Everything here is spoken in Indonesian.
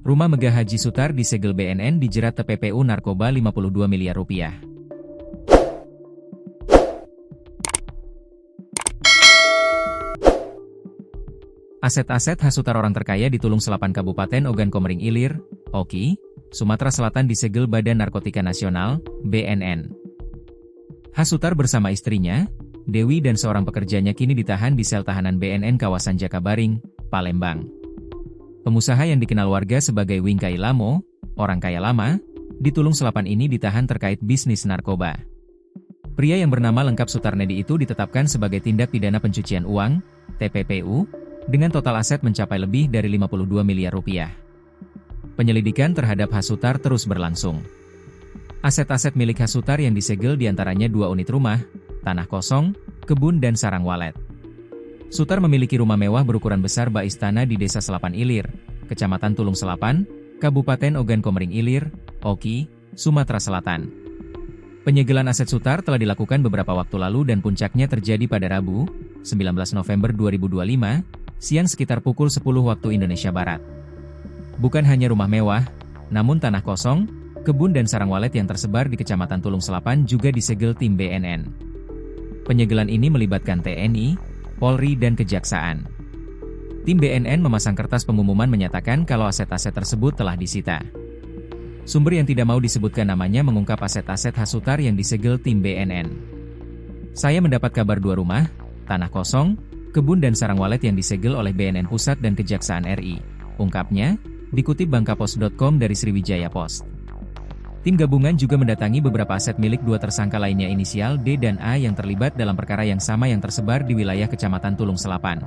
Rumah megah Haji Sutar disegel BNN dijerat TPPU narkoba 52 miliar rupiah. Aset-aset khas Sutar orang terkaya di Tulung Selapan Kabupaten Ogan Komering Ilir, Oki, Sumatera Selatan disegel Badan Narkotika Nasional, BNN. Khas Sutar bersama istrinya, Dewi dan seorang pekerjanya kini ditahan di sel tahanan BNN kawasan Jakabaring, Palembang. Pengusaha yang dikenal warga sebagai Wingkai Lamo, orang kaya lama, di Tulung Selapan ini ditahan terkait bisnis narkoba. Pria yang bernama lengkap Sutarnedi itu ditetapkan sebagai tindak pidana pencucian uang, TPPU, dengan total aset mencapai lebih dari 52 miliar rupiah. Penyelidikan terhadap Khas Sutar terus berlangsung. Aset-aset milik Khas Sutar yang disegel diantaranya 2 unit rumah, tanah kosong, kebun dan sarang walet. Sutar memiliki rumah mewah berukuran besar bak istana di Desa Selapan Ilir, Kecamatan Tulung Selapan, Kabupaten Ogan Komering Ilir, Oki, Sumatera Selatan. Penyegelan aset Sutar telah dilakukan beberapa waktu lalu dan puncaknya terjadi pada Rabu, 19 November 2025, siang sekitar pukul 10 waktu Indonesia Barat. Bukan hanya rumah mewah, namun tanah kosong, kebun dan sarang walet yang tersebar di Kecamatan Tulung Selapan juga disegel tim BNN. Penyegelan ini melibatkan TNI, Polri dan Kejaksaan. Tim BNN memasang kertas pengumuman menyatakan kalau aset-aset tersebut telah disita. Sumber yang tidak mau disebutkan namanya mengungkap aset-aset khas Sutar yang disegel tim BNN. Saya mendapat kabar 2 rumah, tanah kosong, kebun dan sarang walet yang disegel oleh BNN Pusat dan Kejaksaan RI, ungkapnya, dikutip bangkapos.com dari Sriwijaya Post. Tim gabungan juga mendatangi beberapa aset milik 2 tersangka lainnya inisial D dan A yang terlibat dalam perkara yang sama yang tersebar di wilayah Kecamatan Tulung Selapan.